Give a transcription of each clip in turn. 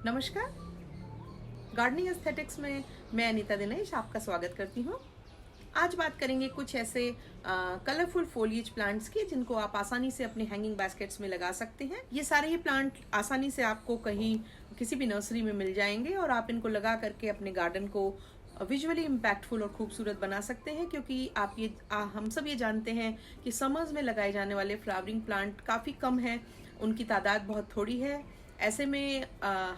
नमस्कार। Gardening aesthetics में मैं अनीता दिनेश आपका स्वागत करती हूँ। आज बात करेंगे कुछ ऐसे कलरफुल फोलिएज प्लांट्स की जिनको आप आसानी से अपने हैंगिंग बास्केट्स में लगा सकते हैं। ये सारे ही प्लांट आसानी से आपको कहीं किसी भी नर्सरी में मिल जाएंगे और आप इनको लगा करके अपने गार्डन को विजुअली इम्पैक्टफुल और खूबसूरत बना सकते हैं, क्योंकि हम सब ये जानते हैं कि समर्स में लगाए जाने वाले फ्लावरिंग प्लांट काफ़ी कम हैं, उनकी तादाद बहुत थोड़ी है। ऐसे में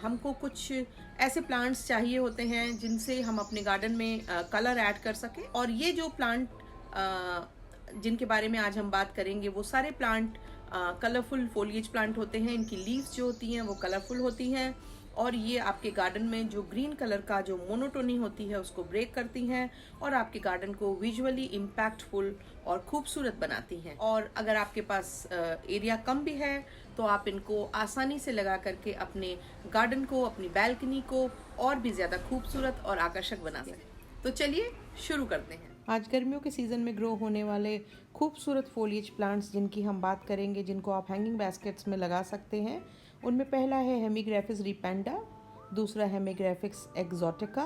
हमको कुछ ऐसे प्लांट्स चाहिए होते हैं जिनसे हम अपने गार्डन में कलर ऐड कर सकें। और ये जो प्लांट जिनके बारे में आज हम बात करेंगे वो सारे प्लांट कलरफुल फोलिएज प्लांट होते हैं। इनकी लीव्स जो होती हैं वो कलरफुल होती हैं और ये आपके गार्डन में जो ग्रीन कलर का जो मोनोटोनी होती है उसको ब्रेक करती हैं और आपके गार्डन को विजुअली इम्पैक्टफुल और खूबसूरत बनाती हैं। और अगर आपके पास एरिया कम भी है तो आप इनको आसानी से लगा करके अपने गार्डन को, अपनी बैल्कनी को और भी ज़्यादा खूबसूरत और आकर्षक बना सकते हैं। तो चलिए शुरू करते हैं। आज गर्मियों के सीज़न में ग्रो होने वाले खूबसूरत फोलिएज प्लांट्स जिनकी हम बात करेंगे, जिनको आप हैंगिंग बास्केट्स में लगा सकते हैं, उनमें पहला है हेमीग्राफिस रिपेंडा, दूसरा हेमीग्राफिस एक्सोटिका,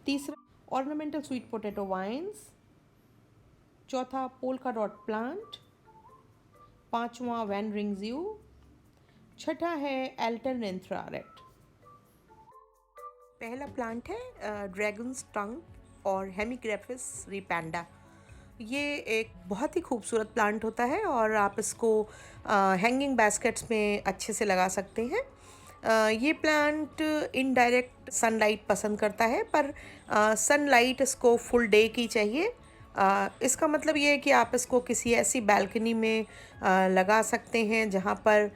तीसरा ऑर्नामेंटल स्वीट पोटैटो वाइन्स, चौथा पोल्का डॉट प्लांट, पांचवा वैन रिंग्जियो, छठा है एल्टरनेंथ्रा रेड। पहला प्लांट है ड्रैगन्स टंग और हेमीग्राफिस रिपेंडा। ये एक बहुत ही खूबसूरत प्लांट होता है और आप इसको हैंगिंग बास्केट्स में अच्छे से लगा सकते हैं। ये प्लांट इनडायरेक्ट सनलाइट पसंद करता है, पर सनलाइट इसको फुल डे की चाहिए। इसका मतलब ये है कि आप इसको किसी ऐसी बैल्कनी में लगा सकते हैं जहाँ पर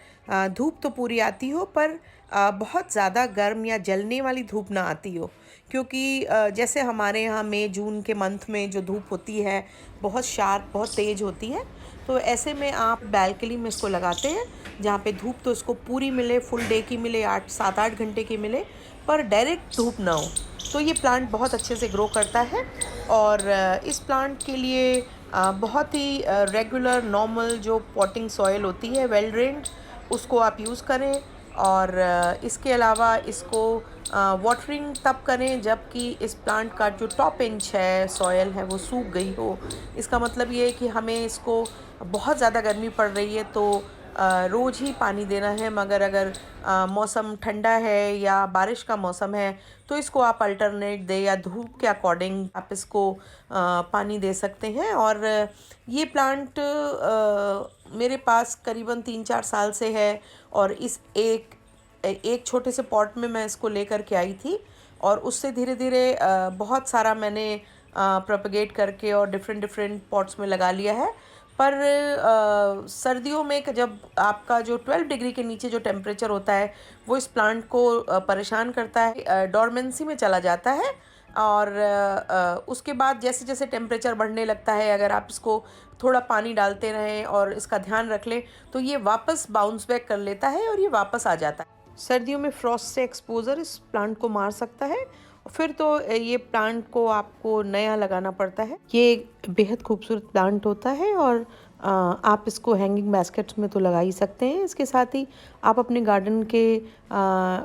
धूप तो पूरी आती हो, पर बहुत ज़्यादा गर्म या जलने वाली धूप ना आती हो। क्योंकि जैसे हमारे यहाँ मई जून के मंथ में जो धूप होती है बहुत शार्प, बहुत तेज़ होती है, तो ऐसे में आप बैल्कनी में इसको लगाते हैं जहाँ पे धूप तो इसको पूरी मिले, फुल डे की मिले, 7-8 घंटे की मिले, पर डायरेक्ट धूप ना हो। तो ये प्लांट बहुत अच्छे से ग्रो करता है और इस प्लांट के लिए बहुत ही रेगुलर नॉर्मल जो पॉटिंग सॉइल होती है, वेल ड्रेन्ड, उसको आप यूज़ करें। और इसके अलावा इसको वाटरिंग तब करें जबकि इस प्लांट का जो टॉप इंच है सॉयल है वो सूख गई हो। इसका मतलब ये है कि हमें इसको बहुत ज़्यादा गर्मी पड़ रही है तो रोज़ ही पानी देना है, मगर अगर मौसम ठंडा है या बारिश का मौसम है तो इसको आप अल्टरनेट दे या धूप के अकॉर्डिंग आप इसको पानी दे सकते हैं। और ये प्लांट मेरे पास करीबन 3-4 साल से है और इस एक छोटे से पॉट में मैं इसको लेकर के आई थी और उससे धीरे धीरे बहुत सारा मैंने प्रोपगेट करके और डिफरेंट पॉट्स में लगा लिया है। पर सर्दियों में जब आपका जो 12 डिग्री के नीचे जो टेम्परेचर होता है वो इस प्लांट को परेशान करता है, डॉर्मेंसी में चला जाता है। और उसके बाद जैसे जैसे टेम्परेचर बढ़ने लगता है, अगर आप इसको थोड़ा पानी डालते रहें और इसका ध्यान रख लें तो ये वापस बाउंस बैक कर लेता है और ये वापस आ जाता है। सर्दियों में फ्रॉस्ट से एक्सपोजर इस प्लांट को मार सकता है, फिर तो ये प्लांट को आपको नया लगाना पड़ता है। ये बेहद खूबसूरत प्लांट होता है और आप इसको हैंगिंग बास्केट्स में तो लगा ही सकते हैं। इसके साथ ही आप अपने गार्डन के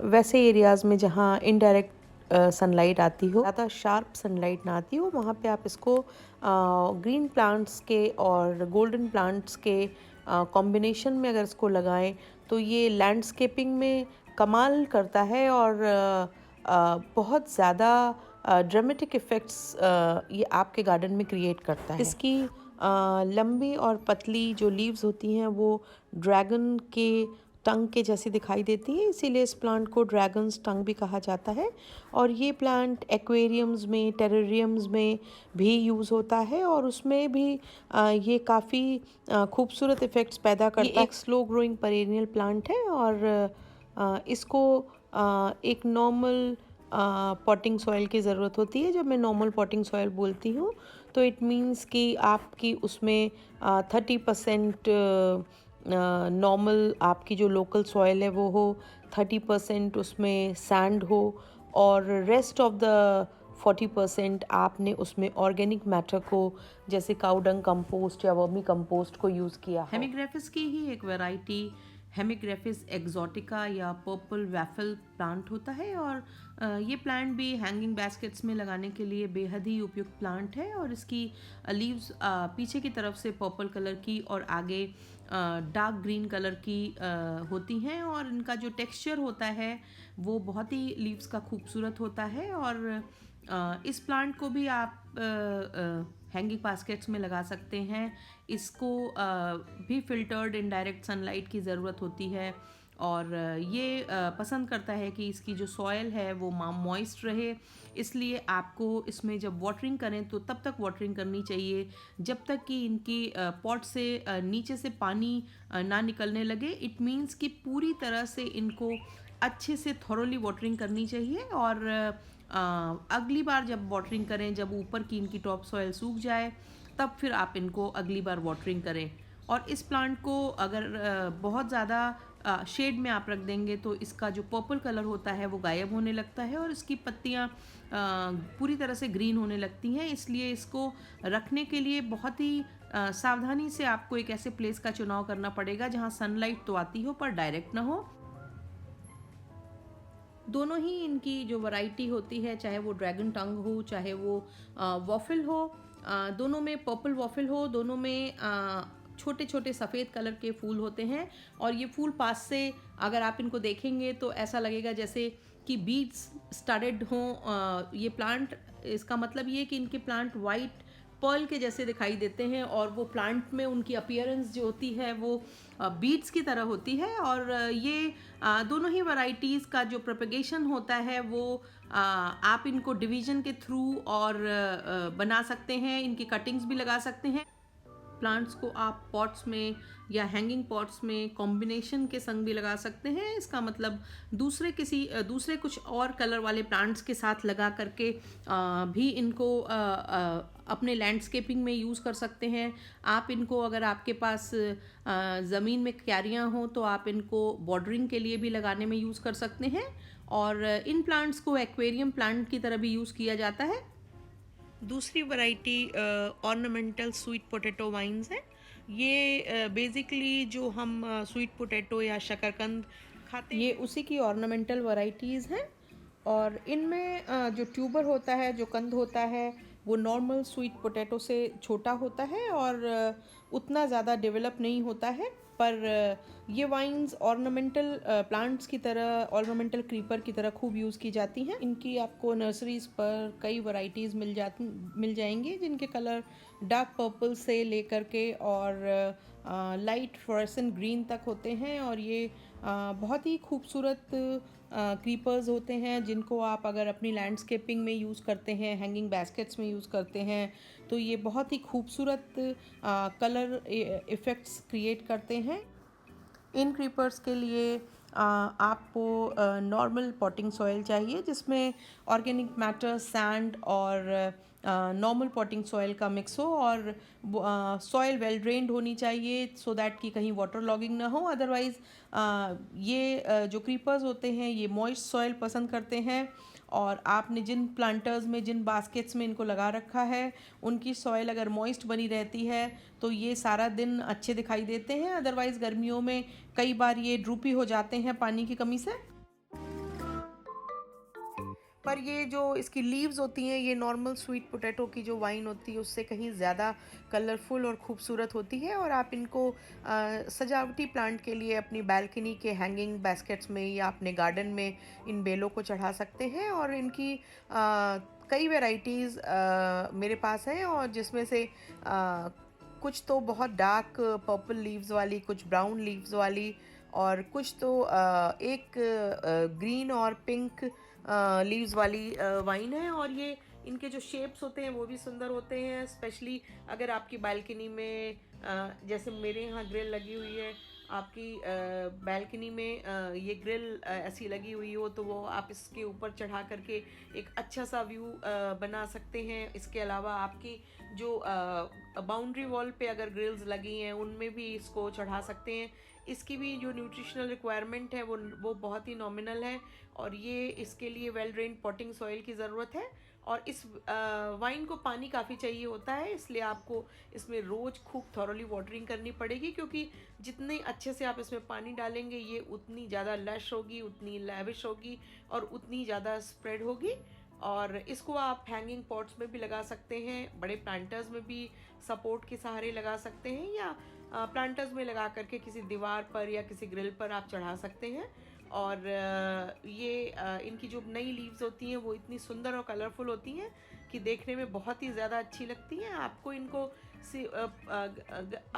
वैसे एरियाज़ में जहाँ इनडायरेक्ट सनलाइट आती हो, ज़्यादा शार्प सनलाइट ना आती हो, वहाँ पे आप इसको ग्रीन प्लांट्स के और गोल्डन प्लांट्स के कॉम्बिनेशन में अगर इसको लगाएं तो ये लैंडस्केपिंग में कमाल करता है और बहुत ज़्यादा ड्रामेटिक इफ़ेक्ट्स ये आपके गार्डन में क्रिएट करता है। इसकी लंबी और पतली जो लीव्स होती हैं वो ड्रैगन के टंग के जैसी दिखाई देती है, इसीलिए इस प्लांट को ड्रैगन्स टंग भी कहा जाता है। और ये प्लांट एक्वेरियम्स में, टेरेरियम्स में भी यूज़ होता है और उसमें भी ये काफ़ी खूबसूरत इफ़ेक्ट्स पैदा करता है। एक स्लो ग्रोइंग पेरेनियल प्लांट है और इसको एक नॉर्मल पॉटिंग सॉइल की ज़रूरत होती है। जब मैं नॉर्मल पॉटिंग सॉइल बोलती हूँ तो इट मीन्स कि आपकी उसमें 30% नॉर्मल आपकी जो लोकल सॉइल है वो हो, 30% उसमें सैंड हो और रेस्ट ऑफ द 40% आपने उसमें ऑर्गेनिक मैटर को, जैसे काउडंग कंपोस्ट या वर्मी कंपोस्ट को यूज़ किया। हेमीग्राफिस की ही एक वैरायटी हेमिग्राफिस एक्सोटिका या पर्पल वैफल प्लांट होता है। और ये प्लांट भी हैंगिंग बास्केट्स में लगाने के लिए बेहद ही उपयुक्त प्लांट है। और इसकी लीव्स पीछे की तरफ से पर्पल कलर की और आगे डार्क ग्रीन कलर की होती हैं। और इनका जो टेक्सचर होता है वो बहुत ही लीव्स का खूबसूरत होता है। और इस प्लांट को भी आप हैंगिंग बास्केट्स में लगा सकते हैं। इसको भी फिल्टर्ड इनडायरेक्ट सनलाइट की ज़रूरत होती है। और ये पसंद करता है कि इसकी जो सॉयल है वो मॉइस्ट रहे। इसलिए आपको इसमें जब वाटरिंग करें तो तब तक वाटरिंग करनी चाहिए जब तक कि इनकी पॉट से नीचे से पानी ना निकलने लगे। इट मीन्स कि पूरी तरह से इनको अच्छे से थॉरोली वाटरिंग करनी चाहिए। और अगली बार जब वाटरिंग करें, जब ऊपर की इनकी टॉप सॉयल सूख जाए, तब फिर आप इनको अगली बार वाटरिंग करें। और इस प्लांट को अगर बहुत ज़्यादा शेड में आप रख देंगे तो इसका जो पर्पल कलर होता है वो गायब होने लगता है और इसकी पत्तियाँ पूरी तरह से ग्रीन होने लगती हैं। इसलिए इसको रखने के लिए बहुत ही सावधानी से आपको एक ऐसे प्लेस का चुनाव करना पड़ेगा जहाँ सनलाइट तो आती हो पर डायरेक्ट ना हो। दोनों ही इनकी जो वैरायटी होती है, चाहे वो ड्रैगन टंग हो चाहे वो वॉफल हो, दोनों में पर्पल वॉफल हो, दोनों में छोटे छोटे सफ़ेद कलर के फूल होते हैं। और ये फूल पास से अगर आप इनको देखेंगे तो ऐसा लगेगा जैसे कि बीड्स स्टडेड हों ये प्लांट। इसका मतलब ये कि इनके प्लांट वाइट पर्ल के जैसे दिखाई देते हैं और वो प्लांट में उनकी अपीयरेंस जो होती है वो बीड्स की तरह होती है। और ये दोनों ही वैरायटीज़ का जो प्रोपेगेशन होता है वो आप इनको डिवीजन के थ्रू और बना सकते हैं। इनकी कटिंग्स भी लगा सकते हैं। प्लांट्स को आप पॉट्स में या हैंगिंग पॉट्स में कॉम्बिनेशन के संग भी लगा सकते हैं। इसका मतलब दूसरे कुछ और कलर वाले प्लांट्स के साथ लगा करके भी इनको अपने लैंडस्केपिंग में यूज़ कर सकते हैं। आप इनको अगर आपके पास ज़मीन में क्यारियाँ हों तो आप इनको बॉर्डरिंग के लिए भी लगाने में यूज़ कर सकते हैं। और इन प्लांट्स को एक्वेरियम प्लांट की तरह भी यूज़ किया जाता है। दूसरी variety ornamental sweet potato vines है। ये बेसिकली जो हम स्वीट पोटैटो या शकरकंद खाते हैं ये उसी की ऑर्नामेंटल वैरायटीज़ हैं। और इनमें जो ट्यूबर होता है, जो कंद होता है, वो नॉर्मल स्वीट पोटैटो से छोटा होता है और उतना ज़्यादा डेवलप नहीं होता है। पर ये वाइन्स ऑर्नामेंटल प्लांट्स की तरह, ऑर्नामेंटल क्रीपर की तरह खूब यूज़ की जाती हैं। इनकी आपको नर्सरीज़ पर कई वैरायटीज़ मिल जाएंगी जिनके कलर डार्क पर्पल से लेकर के और लाइट फ्लोरेसेंट ग्रीन तक होते हैं। और ये बहुत ही खूबसूरत क्रीपर्स होते हैं जिनको आप अगर अपनी लैंडस्केपिंग में यूज़ करते हैं, हैंगिंग बास्केट्स में यूज़ करते हैं तो ये बहुत ही खूबसूरत कलर इफ़ेक्ट्स क्रिएट करते हैं। इन क्रीपर्स के लिए आपको नॉर्मल पॉटिंग सॉइल चाहिए जिसमें ऑर्गेनिक मैटर, सैंड और नॉर्मल पॉटिंग सॉइल का मिक्स हो। और सॉइल वेल ड्रेन्ड होनी चाहिए सो दैट कि कहीं वाटर लॉगिंग ना हो। अदरवाइज़ ये जो क्रीपर्स होते हैं ये मॉइस्ट सॉइल पसंद करते हैं। और आपने जिन प्लांटर्स में, जिन बास्केट्स में इनको लगा रखा है उनकी सॉइल अगर मॉइस्ट बनी रहती है तो ये सारा दिन अच्छे दिखाई देते हैं। अदरवाइज़ गर्मियों में कई बार ये ड्रूपी हो जाते हैं पानी की कमी से। पर ये जो इसकी लीव्स होती हैं ये नॉर्मल स्वीट पोटैटो की जो वाइन होती है उससे कहीं ज़्यादा कलरफुल और ख़ूबसूरत होती है। और आप इनको सजावटी प्लांट के लिए अपनी बालकनी के हैंगिंग बास्केट्स में या अपने गार्डन में इन बेलों को चढ़ा सकते हैं। और इनकी कई वैरायटीज़ मेरे पास हैं और जिसमें से कुछ तो बहुत डार्क पर्पल लीव्स वाली, कुछ ब्राउन लीव्स वाली और कुछ तो एक ग्रीन और पिंक लीव्स वाली वाइन है। और ये इनके जो शेप्स होते हैं वो भी सुंदर होते हैं। स्पेशली अगर आपकी बालकनी में जैसे मेरे यहाँ ग्रिल लगी हुई है, आपकी बालकनी में ये ग्रिल ऐसी लगी हुई हो तो वो आप इसके ऊपर चढ़ा करके एक अच्छा सा व्यू बना सकते हैं। इसके अलावा आपकी जो बाउंड्री वॉल पे अगर ग्रिल्स लगी हैं उनमें भी इसको चढ़ा सकते हैं। इसकी भी जो न्यूट्रिशनल रिक्वायरमेंट है वो बहुत ही नॉमिनल है। और ये इसके लिए वेल ड्रेन्ड पॉटिंग सॉइल की ज़रूरत है। और इस वाइन को पानी काफ़ी चाहिए होता है, इसलिए आपको इसमें रोज़ खूब थॉरोली वाटरिंग करनी पड़ेगी, क्योंकि जितने अच्छे से आप इसमें पानी डालेंगे ये उतनी ज़्यादा लश होगी, उतनी लैविश होगी और उतनी ज़्यादा स्प्रेड होगी। और इसको आप हैंगिंग पॉट्स में भी लगा सकते हैं, बड़े प्लांटर्स में भी सपोर्ट के सहारे लगा सकते हैं, या प्लांटर्स में लगा करके किसी दीवार पर या किसी ग्रिल पर आप चढ़ा सकते हैं। और इनकी जो नई लीव्स होती हैं वो इतनी सुंदर और कलरफुल होती हैं कि देखने में बहुत ही ज़्यादा अच्छी लगती हैं। आपको इनको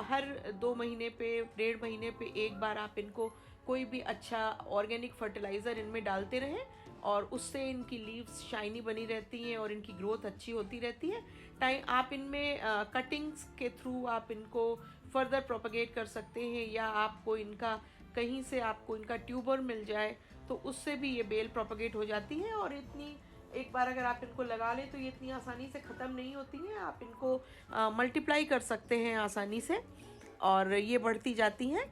हर 2 महीने पे 1.5 महीने पे एक बार आप इनको कोई भी अच्छा ऑर्गेनिक फर्टिलाइज़र इनमें डालते रहें, और उससे इनकी लीव्स शाइनी बनी रहती हैं और इनकी ग्रोथ अच्छी होती रहती है। टाइम आप इनमें कटिंग्स के थ्रू आप इनको फर्दर प्रोपगेट कर सकते हैं, या आपको इनका कहीं से आपको इनका ट्यूबर मिल जाए तो उससे भी ये बेल प्रोपगेट हो जाती है। और इतनी एक बार अगर आप इनको लगा लें तो ये इतनी आसानी से ख़त्म नहीं होती हैं, आप इनको मल्टीप्लाई कर सकते हैं आसानी से और ये बढ़ती जाती हैं।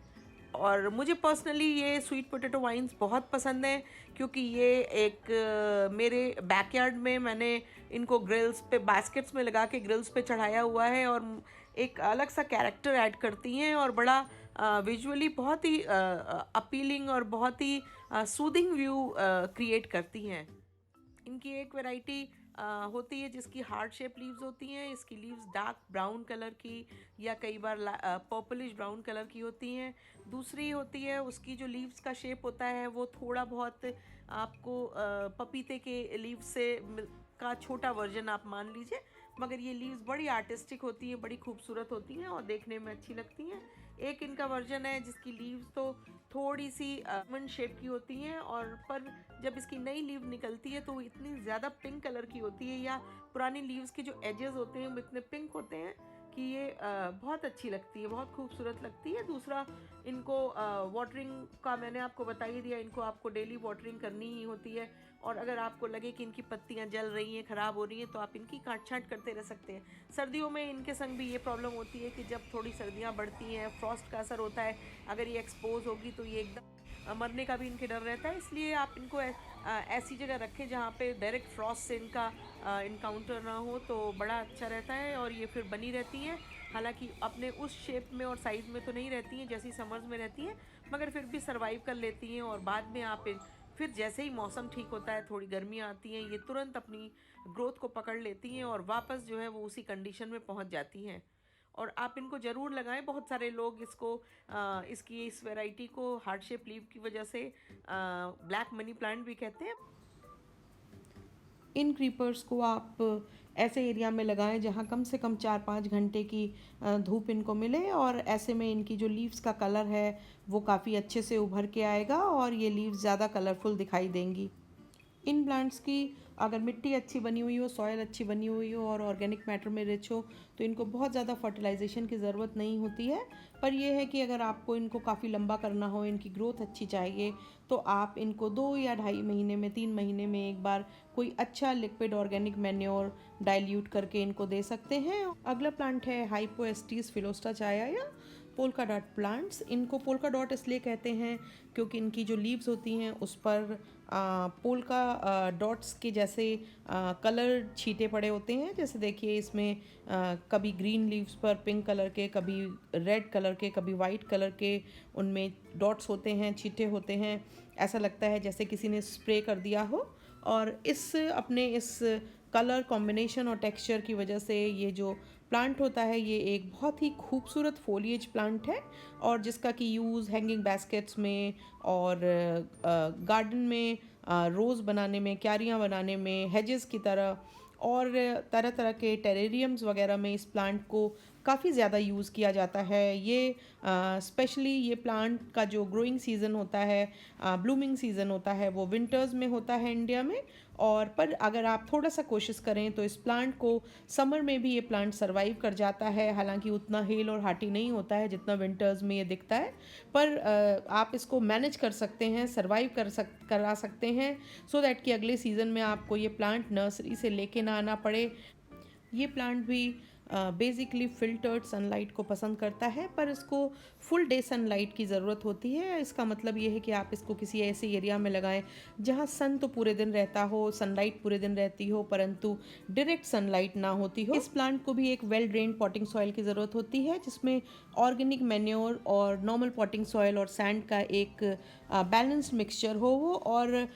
और मुझे पर्सनली ये स्वीट पोटैटो वाइन्स बहुत पसंद हैं, क्योंकि ये एक मेरे बैकयार्ड में मैंने इनको ग्रिल्स पे बास्केट्स में लगा के ग्रिल्स पे चढ़ाया हुआ है, और एक अलग सा कैरेक्टर ऐड करती हैं और बड़ा विजुअली बहुत ही अपीलिंग और बहुत ही सूदिंग व्यू क्रिएट करती हैं। इनकी एक वैरायटी होती है जिसकी हार्ट शेप लीव्स होती हैं। इसकी लीव्स डार्क ब्राउन कलर की या कई बार पर्पलिश ब्राउन कलर की होती हैं। दूसरी होती है उसकी जो लीव्स का शेप होता है वो थोड़ा बहुत आपको पपीते के लीव्स से का छोटा वर्जन आप मान लीजिए, मगर ये लीव्स बड़ी आर्टिस्टिक होती हैं, बड़ी खूबसूरत होती हैं और देखने में अच्छी लगती हैं। एक इनका वर्जन है जिसकी लीव्स तो थोड़ी सी आलमंड शेप की होती हैं, और पर जब इसकी नई लीव निकलती है तो वो इतनी ज़्यादा पिंक कलर की होती है, या पुरानी लीव्स के जो एजेस होते हैं वो इतने पिंक होते हैं कि ये बहुत अच्छी लगती है, बहुत खूबसूरत लगती है। दूसरा, इनको वाटरिंग का मैंने आपको बता ही दिया, इनको आपको डेली वाटरिंग करनी ही होती है। और अगर आपको लगे कि इनकी पत्तियां जल रही हैं, ख़राब हो रही हैं, तो आप इनकी काट छांट करते रह सकते हैं। सर्दियों में इनके संग भी ये प्रॉब्लम होती है कि जब थोड़ी सर्दियां बढ़ती हैं, फ्रॉस्ट का असर होता है, अगर ये एक्सपोज होगी तो ये एकदम मरने का भी इनके डर रहता है। इसलिए आप इनको ऐसी जगह रखें जहाँ पे डायरेक्ट फ्रॉस्ट से इनका इनकाउंटर ना हो, तो बड़ा अच्छा रहता है और ये फिर बनी रहती हैं। हालांकि अपने उस शेप में और साइज़ में तो नहीं रहती हैं जैसी समर्स में रहती हैं, मगर फिर भी सर्वाइव कर लेती हैं। और बाद में आप फिर जैसे ही मौसम ठीक होता है, थोड़ी गर्मियाँ आती हैं, ये तुरंत अपनी ग्रोथ को पकड़ लेती हैं और वापस जो है वो उसी कंडीशन में पहुंच जाती हैं। और आप इनको ज़रूर लगाएं। बहुत सारे लोग इसकी इस वैरायटी को हार्ट शेप लीव की वजह से ब्लैक मनी प्लांट भी कहते हैं। इन क्रीपर्स को आप ऐसे एरिया में लगाएं जहां कम से कम 4-5 घंटे की धूप इनको मिले, और ऐसे में इनकी जो लीव्स का कलर है वो काफ़ी अच्छे से उभर के आएगा और ये लीव्स ज़्यादा कलरफुल दिखाई देंगी। इन प्लांट्स की अगर मिट्टी अच्छी बनी हुई हो, सॉयल अच्छी बनी हुई हो और ऑर्गेनिक मैटर में रिच हो, तो इनको बहुत ज़्यादा फर्टिलाइजेशन की ज़रूरत नहीं होती है। पर यह है कि अगर आपको इनको काफ़ी लंबा करना हो, इनकी ग्रोथ अच्छी चाहिए, तो आप इनको 2 या 2.5 महीने में 3 महीने में एक बार कोई अच्छा लिक्विड ऑर्गेनिक मैन्योर डाइल्यूट करके इनको दे सकते हैं। अगला प्लांट है हाइपोएस्टिस फिलोस्टा चाया या पोल्का डॉट प्लांट्स। इनको पोल्का डॉट इसलिए कहते हैं क्योंकि इनकी जो लीव्स होती हैं उस पर पोल्का डॉट्स के जैसे कलर छींटे पड़े होते हैं। जैसे देखिए इसमें कभी ग्रीन लीव्स पर पिंक कलर के, कभी रेड कलर के, कभी वाइट कलर के उनमें डॉट्स होते हैं, छींटे होते हैं। ऐसा लगता है जैसे किसी ने स्प्रे कर दिया हो। और इस कलर कॉम्बिनेशन और टेक्सचर की वजह से ये जो प्लांट होता है ये एक बहुत ही खूबसूरत फोलिएज प्लांट है, और जिसका कि यूज़ हैंगिंग बास्केट्स में और गार्डन में रोज़ बनाने में, क्यारियाँ बनाने में, हेजेस की तरह और तरह तरह के टेरेरियम्स वगैरह में इस प्लांट को काफ़ी ज़्यादा यूज़ किया जाता है। ये स्पेशली ये प्लांट का जो ग्रोइंग सीज़न होता है, ब्लूमिंग सीज़न होता है, वो विंटर्स में होता है इंडिया में। और पर अगर आप थोड़ा सा कोशिश करें तो इस प्लांट को समर में भी ये प्लांट सर्वाइव कर जाता है। हालांकि उतना हेल और हार्टी नहीं होता है जितना विंटर्स में ये दिखता है, पर आप इसको मैनेज कर सकते हैं, सर्वाइव करा सकते हैं, सो दैट कि अगले सीज़न में आपको ये प्लांट नर्सरी से लेके ना आना पड़े। ये प्लांट भी बेसिकली फ़िल्टर्ड सनलाइट को पसंद करता है, पर इसको फुल डे सनलाइट की ज़रूरत होती है। इसका मतलब ये है कि आप इसको किसी ऐसे एरिया में लगाएं जहां सन तो पूरे दिन रहता हो, सनलाइट पूरे दिन रहती हो, परंतु डायरेक्ट सनलाइट ना होती हो। इस प्लांट को भी एक वेल ड्रेन्ड पॉटिंग सॉइल की ज़रूरत होती है, जिसमें ऑर्गेनिक मैन्योर और नॉर्मल पॉटिंग सॉइल और सैंड का एक बैलेंस्ड मिक्सचर हो वो, और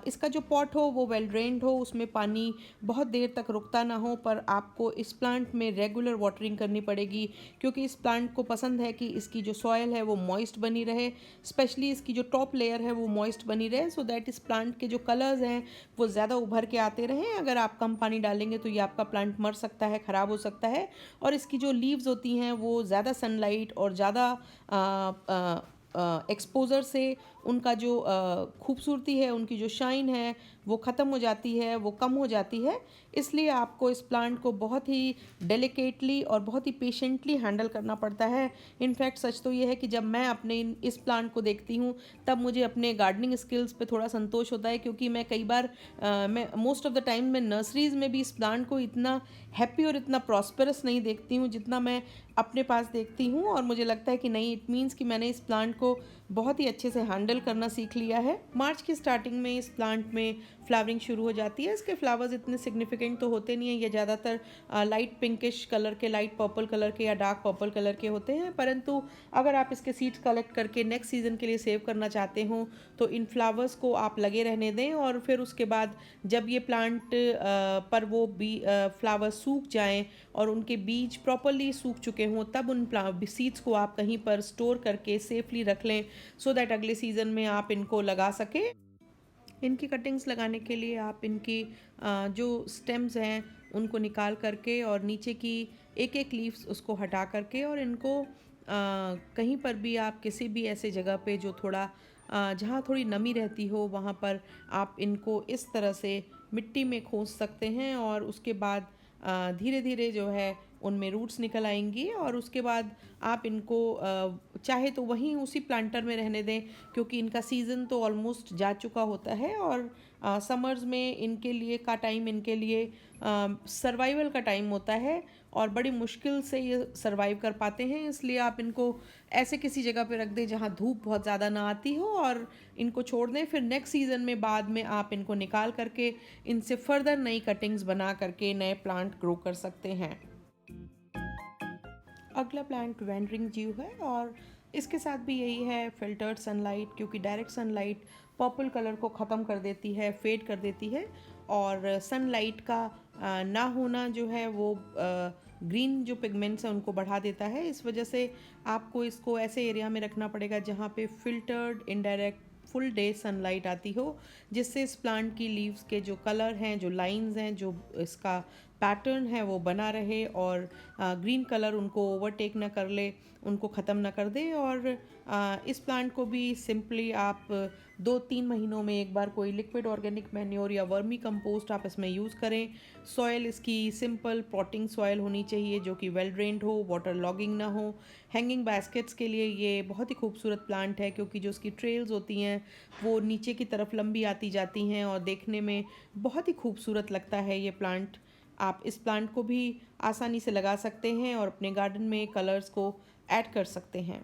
इसका जो पॉट हो वो वेल ड्रेन्ड हो, उसमें पानी बहुत देर तक रुकता ना हो। पर आपको इस प्लांट में रेगुलर वाटरिंग करनी पड़ेगी, क्योंकि इस प्लांट को पसंद है कि इसकी जो सॉयल है वो मॉइस्ट बनी रहे, स्पेशली इसकी जो टॉप लेयर है वो मॉइस्ट बनी रहे, सो दैट इस प्लांट के जो कलर्स हैं वो ज़्यादा उभर के आते रहें। अगर आप कम पानी डालेंगे तो ये आपका प्लांट मर सकता है, ख़राब हो सकता है। और इसकी जो लीव्स होती हैं वो ज़्यादा सनलाइट और ज़्यादा एक्सपोज़र से उनका जो खूबसूरती है, उनकी जो शाइन है वो ख़त्म हो जाती है, वो कम हो जाती है। इसलिए आपको इस प्लांट को बहुत ही डेलिकेटली और बहुत ही पेशेंटली हैंडल करना पड़ता है। इनफैक्ट सच तो ये है कि जब मैं अपने इस प्लांट को देखती हूँ तब मुझे अपने गार्डनिंग स्किल्स पे थोड़ा संतोष होता है, क्योंकि मैं कई बार मैं मोस्ट ऑफ द टाइम मैं नर्सरीज़ में भी इस प्लांट को इतना हैप्पी और इतना प्रॉस्पेरस नहीं देखती हूँ जितना मैं अपने पास देखती हूँ। और मुझे लगता है कि नहीं, इट मीन्स कि मैंने इस प्लांट को बहुत ही अच्छे से हैंडल करना सीख लिया है। मार्च की स्टार्टिंग में इस प्लांट में फ्लावरिंग शुरू हो जाती है। इसके फ्लावर्स इतने सिग्निफिकेंट तो होते नहीं हैं, ये ज़्यादातर लाइट पिंकिश कलर के, लाइट पर्पल कलर के या डार्क पर्पल कलर के होते हैं। परंतु अगर आप इसके सीड्स कलेक्ट करके नेक्स्ट सीज़न के लिए सेव करना चाहते हो तो इन फ्लावर्स को आप लगे रहने दें, और फिर उसके बाद जब ये प्लांट पर वो फ्लावर्स सूख जाएं और उनके बीज प्रॉपरली सूख चुके हों, तब उन सीड्स को आप कहीं पर स्टोर करके सेफली रख लें, सो दैट अगले सीज़न में आप इनको लगा सकें। इनकी कटिंग्स लगाने के लिए आप इनकी जो स्टेम्स हैं उनको निकाल करके और नीचे की एक एक लीव्स उसको हटा करके, और इनको कहीं पर भी आप किसी भी ऐसे जगह पे जो थोड़ा जहाँ थोड़ी नमी रहती हो वहाँ पर आप इनको इस तरह से मिट्टी में खोस सकते हैं, और उसके बाद धीरे धीरे जो है उनमें रूट्स निकल आएंगी। और उसके बाद आप इनको चाहे तो वहीं उसी प्लांटर में रहने दें, क्योंकि इनका सीज़न तो ऑलमोस्ट जा चुका होता है, और समर्स में इनके लिए का टाइम इनके लिए सर्वाइवल का टाइम होता है, और बड़ी मुश्किल से ये सर्वाइव कर पाते हैं। इसलिए आप इनको ऐसे किसी जगह पे रख दें जहाँ धूप बहुत ज़्यादा ना आती हो, और इनको छोड़ दें। फिर नेक्स्ट सीज़न में बाद में आप इनको निकाल करके इनसे फर्दर नई कटिंग्स बना करके नए प्लांट ग्रो कर सकते हैं। अगला प्लांट वैंडरिंग ज्यू है, और इसके साथ भी यही है, फिल्टर्ड सनलाइट, क्योंकि डायरेक्ट सनलाइट पर्पल कलर को ख़त्म कर देती है, फेड कर देती है, और सनलाइट का ना होना जो है वो ग्रीन जो पिगमेंट्स हैं उनको बढ़ा देता है। इस वजह से आपको इसको ऐसे एरिया में रखना पड़ेगा जहाँ पे filtered indirect full day sunlight आती हो, जिससे इस प्लांट की लीव्स के जो कलर हैं, जो लाइंस हैं, जो इसका पैटर्न है वो बना रहे, और ग्रीन कलर उनको ओवरटेक ना कर ले, उनको ख़त्म ना कर दे। और इस प्लांट को भी सिंपली आप 2-3 महीनों में एक बार कोई लिक्विड ऑर्गेनिक मैन्योर या वर्मी कंपोस्ट आप इसमें यूज़ करें। सॉयल इसकी सिंपल पॉटिंग सॉयल होनी चाहिए जो कि वेल ड्रेन्ड हो, वाटर लॉगिंग ना हो। हैंगिंग बास्केट्स के लिए ये बहुत ही खूबसूरत प्लांट है, क्योंकि जो उसकी ट्रेल्स होती हैं वो नीचे की तरफ लंबी आती जाती हैं, और देखने में बहुत ही खूबसूरत लगता है ये प्लांट। आप इस प्लांट को भी आसानी से लगा सकते हैं और अपने गार्डन में कलर्स को ऐड कर सकते हैं।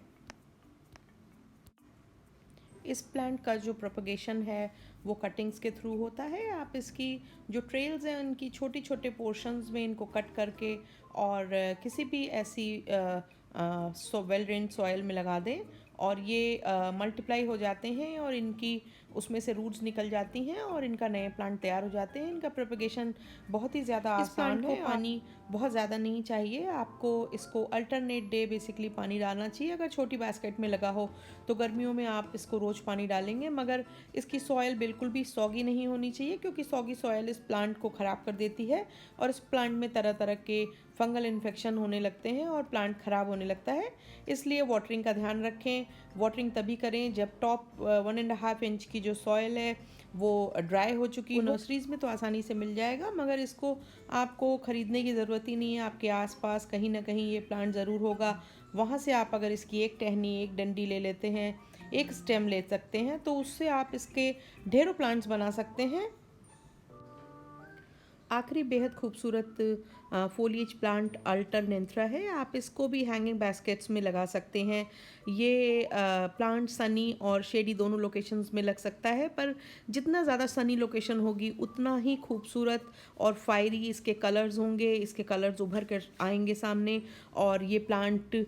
इस प्लांट का जो प्रोपगेशन है वो कटिंग्स के थ्रू होता है। आप इसकी जो ट्रेल्स हैं उनकी छोटी छोटे पोर्शंस में इनको कट करके और किसी भी ऐसी वेल ड्रेन्ड सॉइल में लगा दें, और ये मल्टीप्लाई हो जाते हैं, और इनकी उसमें से रूट्स निकल जाती हैं, और इनका नए प्लांट तैयार हो जाते हैं। इनका प्रोपगेशन बहुत ही ज़्यादा आसान है। पानी बहुत ज़्यादा नहीं चाहिए आपको, इसको अल्टरनेट डे बेसिकली पानी डालना चाहिए। अगर छोटी बास्केट में लगा हो तो गर्मियों में आप इसको रोज़ पानी डालेंगे, मगर इसकी सॉइल बिल्कुल भी सॉगी नहीं होनी चाहिए, क्योंकि सॉगी सॉइल इस प्लांट को ख़राब कर देती है, और इस प्लांट में तरह तरह के फंगल इन्फेक्शन होने लगते हैं और प्लांट ख़राब होने लगता है। इसलिए वाटरिंग का ध्यान रखें। वाटरिंग तभी करें जब टॉप 1.5 इंच की जो सॉइल है वो ड्राई हो चुकी हो। नर्सरीज़ में तो आसानी से मिल जाएगा, मगर इसको आपको ख़रीदने की ज़रूरत ही नहीं है। आपके आसपास कहीं ना कहीं ये प्लांट ज़रूर होगा। वहाँ से आप अगर इसकी एक टहनी, एक डंडी ले लेते हैं, एक स्टेम ले सकते हैं, तो उससे आप इसके ढेरों प्लांट्स बना सकते हैं। आखिरी बेहद खूबसूरत फोलिएज प्लांट अल्टरनेंथ्रा है। आप इसको भी हैंगिंग बास्केट्स में लगा सकते हैं। ये प्लांट सनी और शेडी दोनों लोकेशंस में लग सकता है, पर जितना ज़्यादा सनी लोकेशन होगी उतना ही खूबसूरत और फायरी इसके कलर्स होंगे। इसके कलर्स उभर कर आएंगे सामने और ये प्लांट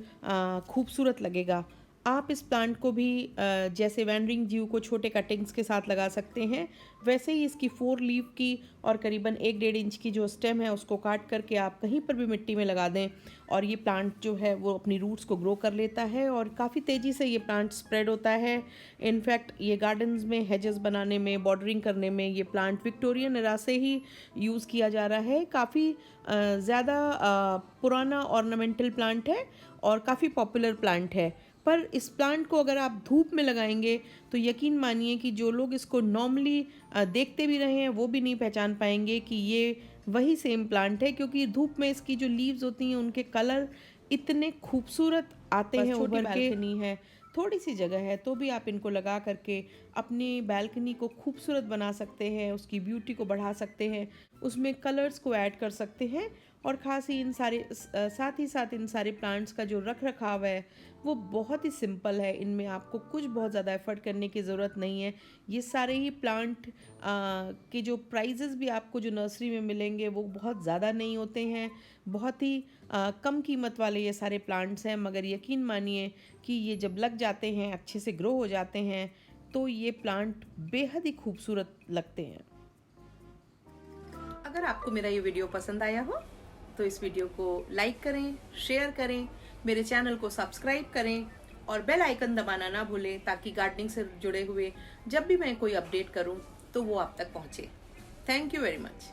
खूबसूरत लगेगा। आप इस प्लांट को भी जैसे वैंडरिंग ड्यू को छोटे कटिंग्स के साथ लगा सकते हैं, वैसे ही इसकी 4 लीफ की और करीबन 1-1.5 इंच की जो स्टेम है उसको काट करके आप कहीं पर भी मिट्टी में लगा दें और ये प्लांट जो है वो अपनी रूट्स को ग्रो कर लेता है और काफ़ी तेज़ी से ये प्लांट स्प्रेड होता है। इनफैक्ट ये गार्डन्स में हेजेस बनाने में, बॉर्डरिंग करने में ये प्लांट विक्टोरियन एरा से ही यूज़ किया जा रहा है। काफ़ी ज़्यादा पुराना ऑर्नामेंटल प्लांट है और काफ़ी पॉपुलर प्लांट है। पर इस प्लांट को अगर आप धूप में लगाएंगे तो यकीन मानिए कि जो लोग इसको नॉर्मली देखते भी रहे हैं वो भी नहीं पहचान पाएंगे कि ये वही सेम प्लांट है, क्योंकि धूप में इसकी जो लीव्स होती हैं उनके कलर इतने खूबसूरत आते हैं उभर के। बैल्कनी है, थोड़ी सी जगह है, तो भी आप इनको लगा करके अपनी बैल्कनी को खूबसूरत बना सकते हैं, उसकी ब्यूटी को बढ़ा सकते हैं, उसमें कलर्स को ऐड कर सकते हैं। और ख़ास ही इन सारे साथ ही साथ इन सारे प्लांट्स का जो रख रखाव है वो बहुत ही सिंपल है। इनमें आपको कुछ बहुत ज़्यादा एफर्ट करने की ज़रूरत नहीं है। ये सारे ही प्लांट के जो प्राइजेज़ भी आपको जो नर्सरी में मिलेंगे वो बहुत ज़्यादा नहीं होते हैं। बहुत ही कम कीमत वाले ये सारे प्लांट्स हैं, मगर यकीन मानिए कि ये जब लग जाते हैं, अच्छे से ग्रो हो जाते हैं, तो ये प्लांट बेहद ही खूबसूरत लगते हैं। अगर आपको मेरा ये वीडियो पसंद आया हो तो इस वीडियो को लाइक करें, शेयर करें, मेरे चैनल को सब्सक्राइब करें और बेल आइकन दबाना ना भूलें, ताकि गार्डनिंग से जुड़े हुए जब भी मैं कोई अपडेट करूं तो वो आप तक पहुंचे। Thank you very much.